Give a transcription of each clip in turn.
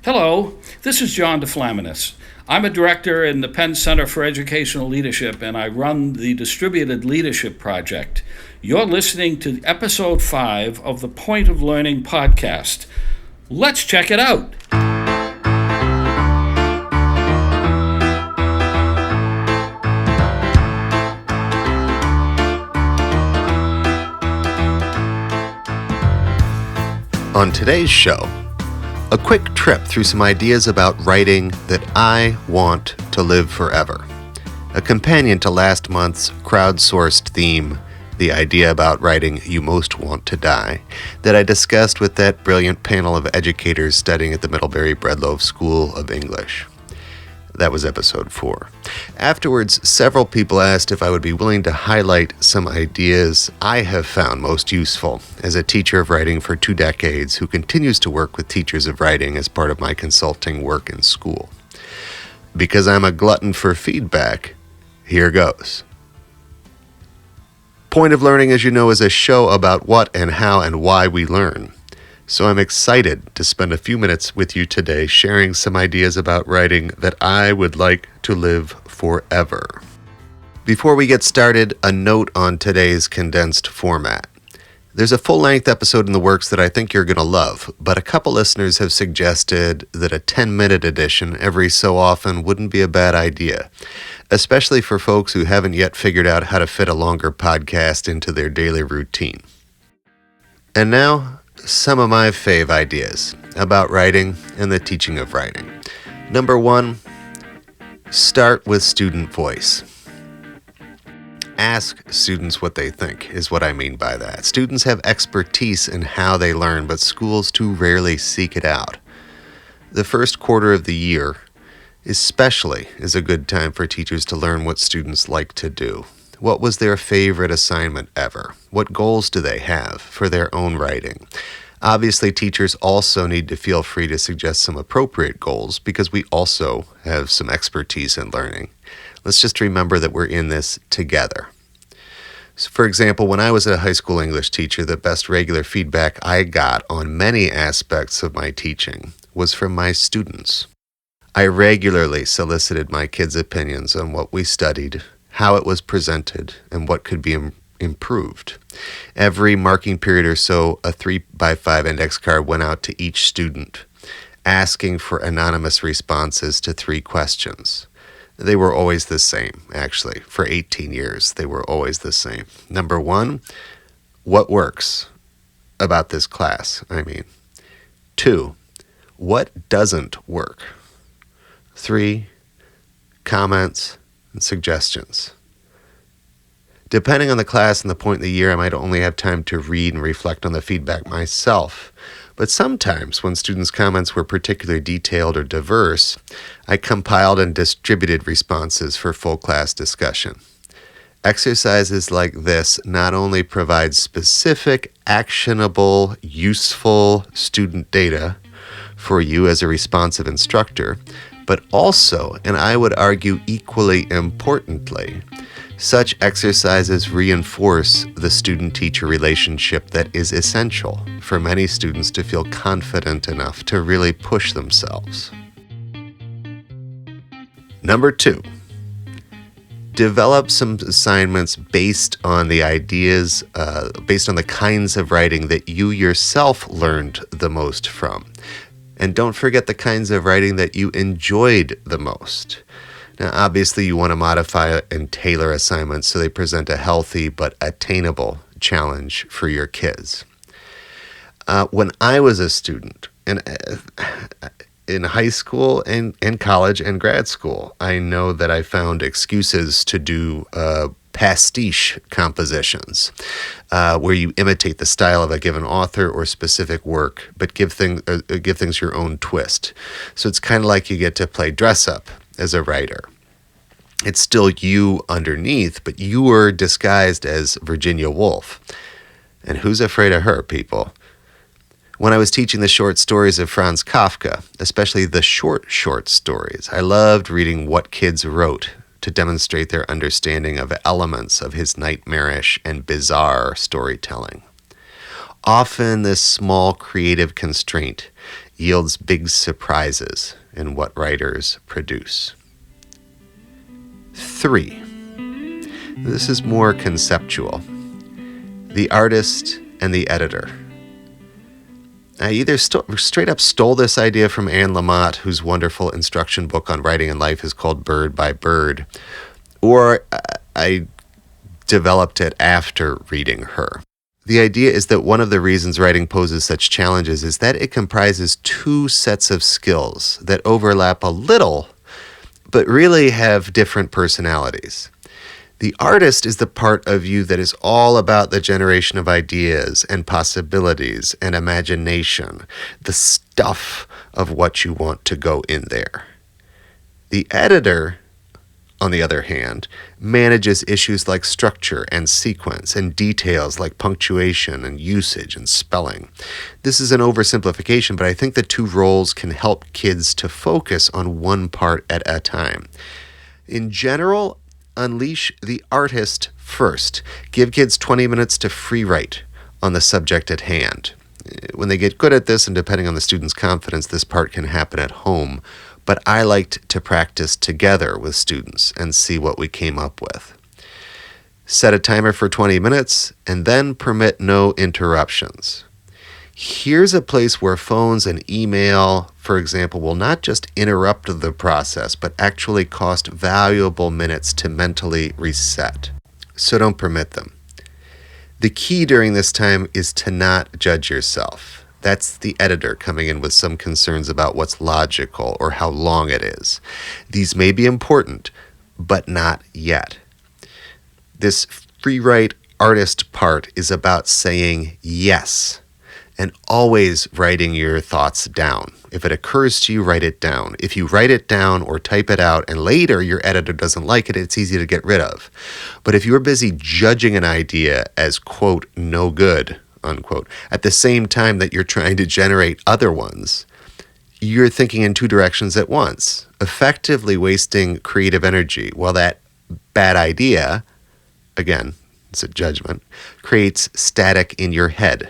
Hello, this is John DeFlaminis. I'm a director in the Penn Center for Educational Leadership, and I run the Distributed Leadership Project. You're listening to episode 5 of the Point of Learning podcast. Let's check it out. On today's show, a quick trip through some ideas about writing that I want to live forever. A companion to last month's crowdsourced theme, the idea about writing you most want to die, that I discussed with that brilliant panel of educators studying at the Middlebury Bread Loaf School of English. That was episode 4. Afterwards, several people asked if I would be willing to highlight some ideas I have found most useful as a teacher of writing for 2 decades who continues to work with teachers of writing as part of my consulting work in school. Because I'm a glutton for feedback, here goes. Point of Learning, as you know, is a show about what and how and why we learn. So I'm excited to spend a few minutes with you today sharing some ideas about writing that I would like to live forever. Before we get started, a note on today's condensed format. There's a full-length episode in the works that I think you're going to love, but a couple listeners have suggested that a 10-minute edition every so often wouldn't be a bad idea, especially for folks who haven't yet figured out how to fit a longer podcast into their daily routine. And now, some of my fave ideas about writing and the teaching of writing. Number 1, start with student voice. Ask students what they think is what I mean by that. Students have expertise in how they learn, but schools too rarely seek it out. The first quarter of the year especially is a good time for teachers to learn what students like to do. What was their favorite assignment ever? What goals do they have for their own writing? Obviously, teachers also need to feel free to suggest some appropriate goals because we also have some expertise in learning. Let's just remember that we're in this together. So for example, when I was a high school English teacher, the best regular feedback I got on many aspects of my teaching was from my students. I regularly solicited my kids' opinions on what we studied, how it was presented, and what could be improved. Every marking period or so, a 3x5 index card went out to each student, asking for anonymous responses to 3 questions. They were always the same, actually. For 18 years, they were always the same. Number 1, what works about this class? 2, what doesn't work? 3, comments and suggestions. Depending on the class and the point in the year, I might only have time to read and reflect on the feedback myself. But sometimes, when students' comments were particularly detailed or diverse, I compiled and distributed responses for full class discussion. Exercises like this not only provide specific, actionable, useful student data for you as a responsive instructor, but also, and I would argue equally importantly, such exercises reinforce the student-teacher relationship that is essential for many students to feel confident enough to really push themselves. Number 2, develop some assignments based on the ideas, based on the kinds of writing that you yourself learned the most from. And don't forget the kinds of writing that you enjoyed the most. Now, obviously, you want to modify and tailor assignments so they present a healthy but attainable challenge for your kids. When I was a student in high school and college and grad school, I know that I found excuses to do pastiche compositions, where you imitate the style of a given author or specific work, but give things your own twist. So it's kind of like you get to play dress up as a writer. It's still you underneath, but you were disguised as Virginia Woolf. And who's afraid of her, people? When I was teaching the short stories of Franz Kafka, especially the short stories, I loved reading what kids wrote to demonstrate their understanding of elements of his nightmarish and bizarre storytelling. Often this small creative constraint yields big surprises in what writers produce. 3. This is more conceptual. The artist and the editor. I either straight up stole this idea from Anne Lamott, whose wonderful instruction book on writing and life is called Bird by Bird, or I developed it after reading her. The idea is that one of the reasons writing poses such challenges is that it comprises two sets of skills that overlap a little, but really have different personalities. The artist is the part of you that is all about the generation of ideas and possibilities and imagination, the stuff of what you want to go in there. The editor, on the other hand, manages issues like structure and sequence and details like punctuation and usage and spelling. This is an oversimplification, but I think the two roles can help kids to focus on one part at a time. In general, unleash the artist first. Give kids 20 minutes to free write on the subject at hand. When they get good at this, and depending on the student's confidence, this part can happen at home. But I liked to practice together with students and see what we came up with. Set a timer for 20 minutes and then permit no interruptions. Here's a place where phones and email, for example, will not just interrupt the process, but actually cost valuable minutes to mentally reset. So don't permit them. The key during this time is to not judge yourself. That's the editor coming in with some concerns about what's logical or how long it is. These may be important, but not yet. This free write artist part is about saying yes and always writing your thoughts down. If it occurs to you, write it down. If you write it down or type it out and later your editor doesn't like it, it's easy to get rid of. But if you're busy judging an idea as, quote, no good, unquote, at the same time that you're trying to generate other ones, you're thinking in two directions at once, effectively wasting creative energy, while that bad idea, again, it's a judgment, creates static in your head.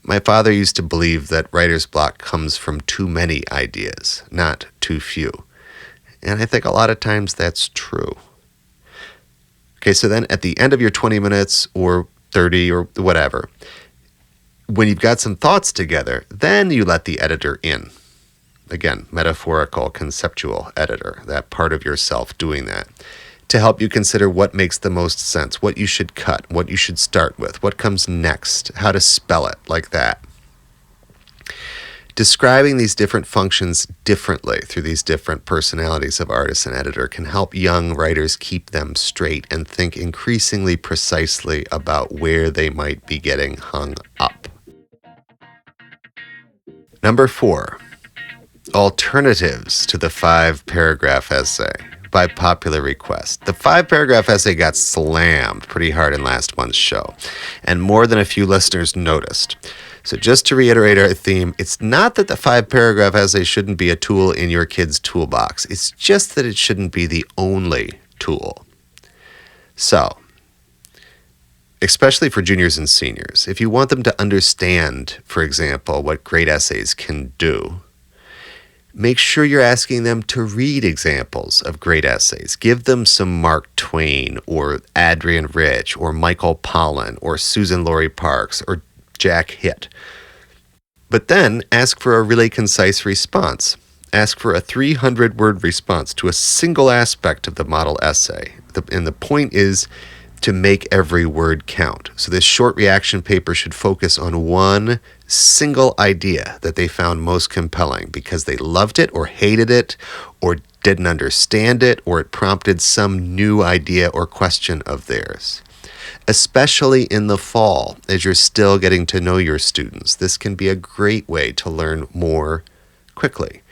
My father used to believe that writer's block comes from too many ideas, not too few. And I think a lot of times that's true. Okay, so then at the end of your 20 minutes or 30 or whatever, when you've got some thoughts together, then you let the editor in. Again, metaphorical, conceptual editor, that part of yourself doing that, to help you consider what makes the most sense, what you should cut, what you should start with, what comes next, how to spell it, like that. Describing these different functions differently through these different personalities of artist and editor can help young writers keep them straight and think increasingly precisely about where they might be getting hung up. Number 4, alternatives to the 5-paragraph essay. By popular request. The 5-paragraph essay got slammed pretty hard in last month's show, and more than a few listeners noticed. So just to reiterate our theme, it's not that the 5-paragraph essay shouldn't be a tool in your kid's toolbox. It's just that it shouldn't be the only tool. So, especially for juniors and seniors, if you want them to understand, for example, what great essays can do, make sure you're asking them to read examples of great essays. Give them some Mark Twain or Adrian Rich or Michael Pollan or Susan Laurie Parks or Jack Hitt. But then ask for a really concise response. Ask for a 300-word response to a single aspect of the model essay. And the point is to make every word count. So this short reaction paper should focus on one single idea that they found most compelling because they loved it or hated it or didn't understand it or it prompted some new idea or question of theirs. Especially in the fall, as you're still getting to know your students, this can be a great way to learn more quickly.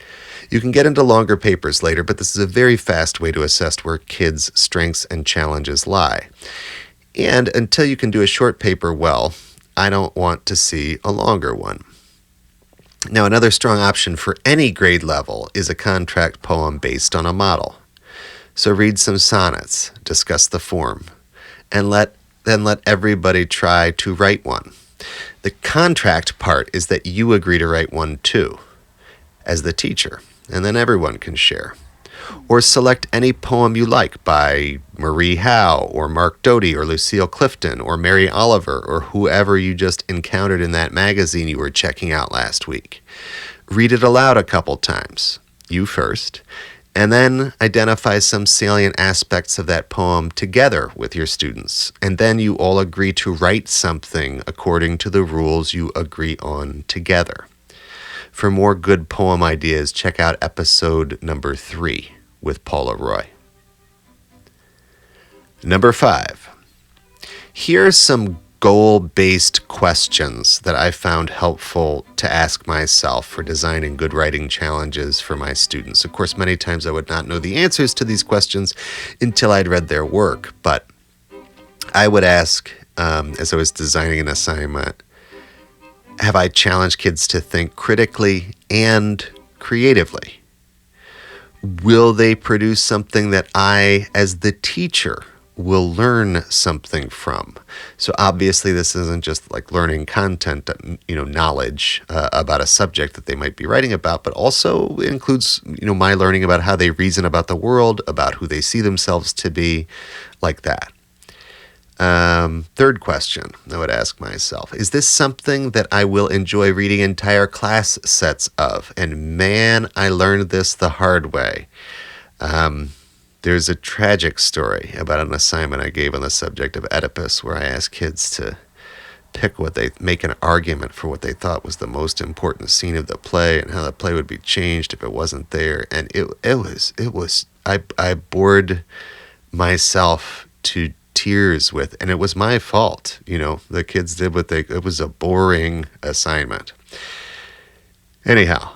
You can get into longer papers later, but this is a very fast way to assess where kids' strengths and challenges lie. And until you can do a short paper well, I don't want to see a longer one. Now, another strong option for any grade level is a contract poem based on a model. So read some sonnets, discuss the form, and then let everybody try to write one. The contract part is that you agree to write one too, as the teacher, and then everyone can share. Or select any poem you like by Marie Howe or Mark Doty or Lucille Clifton or Mary Oliver or whoever you just encountered in that magazine you were checking out last week. Read it aloud a couple times, you first, and then identify some salient aspects of that poem together with your students. And then you all agree to write something according to the rules you agree on together. For more good poem ideas, check out episode number 3 with Paula Roy. Number 5. Here's some goal-based questions that I found helpful to ask myself for designing good writing challenges for my students. Of course, many times I would not know the answers to these questions until I'd read their work, but I would ask, as I was designing an assignment, have I challenged kids to think critically and creatively? Will they produce something that I, as the teacher, will learn something from? So obviously this isn't just like learning content, knowledge about a subject that they might be writing about, but also includes, my learning about how they reason about the world, about who they see themselves to be, like that. Third question I would ask myself, is this something that I will enjoy reading entire class sets of? And man, I learned this the hard way. There's a tragic story about an assignment I gave on the subject of Oedipus, where I asked kids to make an argument for what they thought was the most important scene of the play and how the play would be changed if it wasn't there. And I bored myself to tears with, and it was my fault. The kids did it was a boring assignment. Anyhow,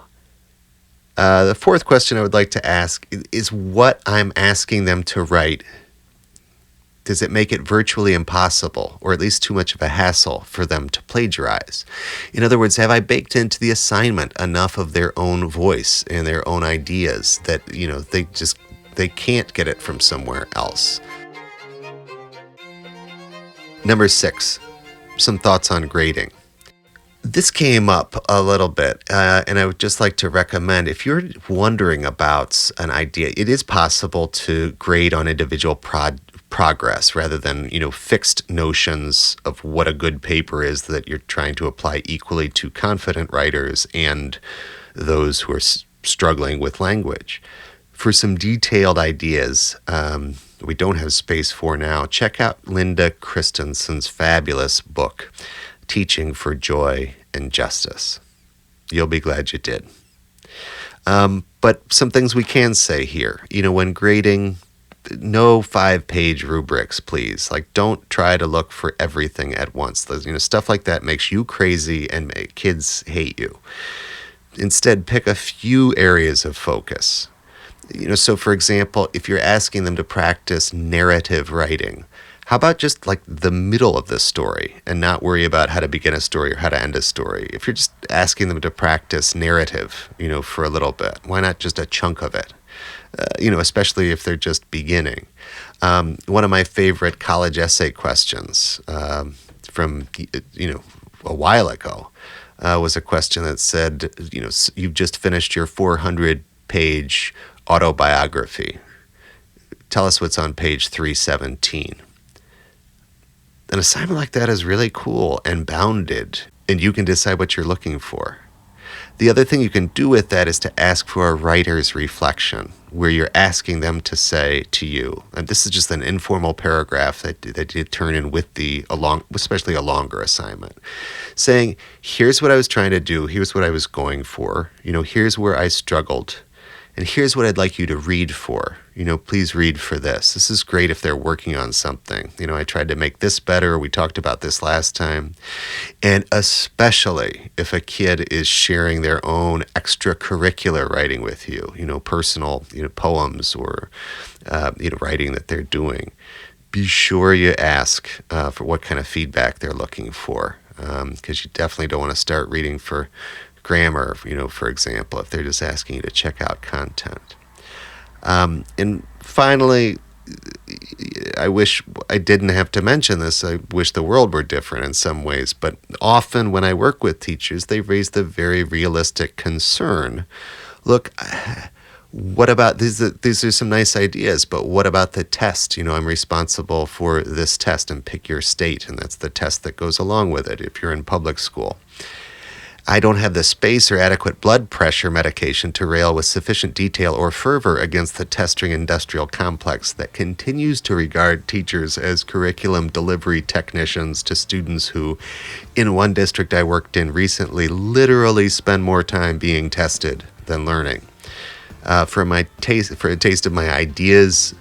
the fourth question I would like to ask is what I'm asking them to write. Does it make it virtually impossible, or at least too much of a hassle for them to plagiarize? In other words, have I baked into the assignment enough of their own voice and their own ideas that, they can't get it from somewhere else? Number 6, some thoughts on grading. This came up a little bit, and I would just like to recommend, if you're wondering about an idea, it is possible to grade on individual progress rather than, fixed notions of what a good paper is that you're trying to apply equally to confident writers and those who are struggling with language. For some detailed ideas, we don't have space for now, check out Linda Christensen's fabulous book, Teaching for Joy and Justice. You'll be glad you did. But some things we can say here. When grading, no 5-page rubrics, please. Don't try to look for everything at once. Stuff like that makes you crazy and make kids hate you. Instead, pick a few areas of focus. So for example, if you're asking them to practice narrative writing, how about just the middle of the story and not worry about how to begin a story or how to end a story? If you're just asking them to practice narrative, for a little bit, why not just a chunk of it? Especially if they're just beginning. One of my favorite college essay questions from, a while ago was a question that said, you've just finished your 400-page autobiography. Tell us what's on page 317. An assignment like that is really cool and bounded, and you can decide what you're looking for. The other thing you can do with that is to ask for a writer's reflection, where you're asking them to say to you, and this is just an informal paragraph that you turn in with especially a longer assignment, saying, here's what I was trying to do, here's what I was going for, here's where I struggled, and here's what I'd like you to read for. Please read for this. This is great if they're working on something. I tried to make this better. We talked about this last time. And especially if a kid is sharing their own extracurricular writing with you, personal, poems or, writing that they're doing. Be sure you ask for what kind of feedback they're looking for, because you definitely don't want to start reading for grammar, for example, if they're just asking you to check out content. And finally, I wish I didn't have to mention this. I wish the world were different in some ways. But often when I work with teachers, they raise the very realistic concern. Look, what about these? These are some nice ideas, but what about the test? I'm responsible for this test, and pick your state, and that's the test that goes along with it if you're in public school. I don't have the space or adequate blood pressure medication to rail with sufficient detail or fervor against the testing industrial complex that continues to regard teachers as curriculum delivery technicians to students who, in one district I worked in recently, literally spend more time being tested than learning. For a taste of my ideas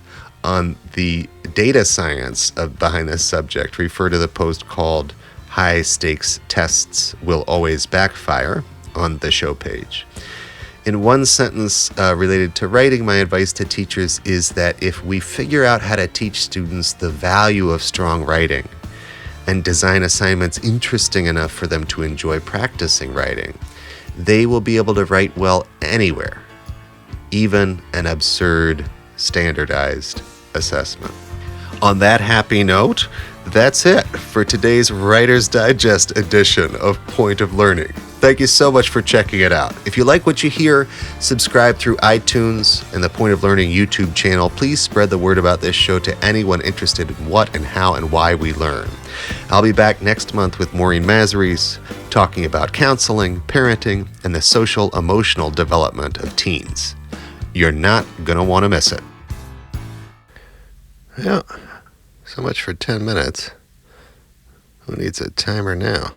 on the data science behind this subject, refer to the post called High Stakes Tests Will Always Backfire on the show page. In one sentence related to writing, my advice to teachers is that if we figure out how to teach students the value of strong writing and design assignments interesting enough for them to enjoy practicing writing, they will be able to write well anywhere, even an absurd standardized assessment. On that happy note, that's it for today's Writer's Digest edition of Point of Learning. Thank you so much for checking it out. If you like what you hear, subscribe through iTunes and the Point of Learning YouTube channel. Please spread the word about this show to anyone interested in what and how and why we learn. I'll be back next month with Maureen Mazaries talking about counseling, parenting, and the social emotional development of teens. You're not going to want to miss it. Yeah, so much for 10 minutes. Who needs a timer now?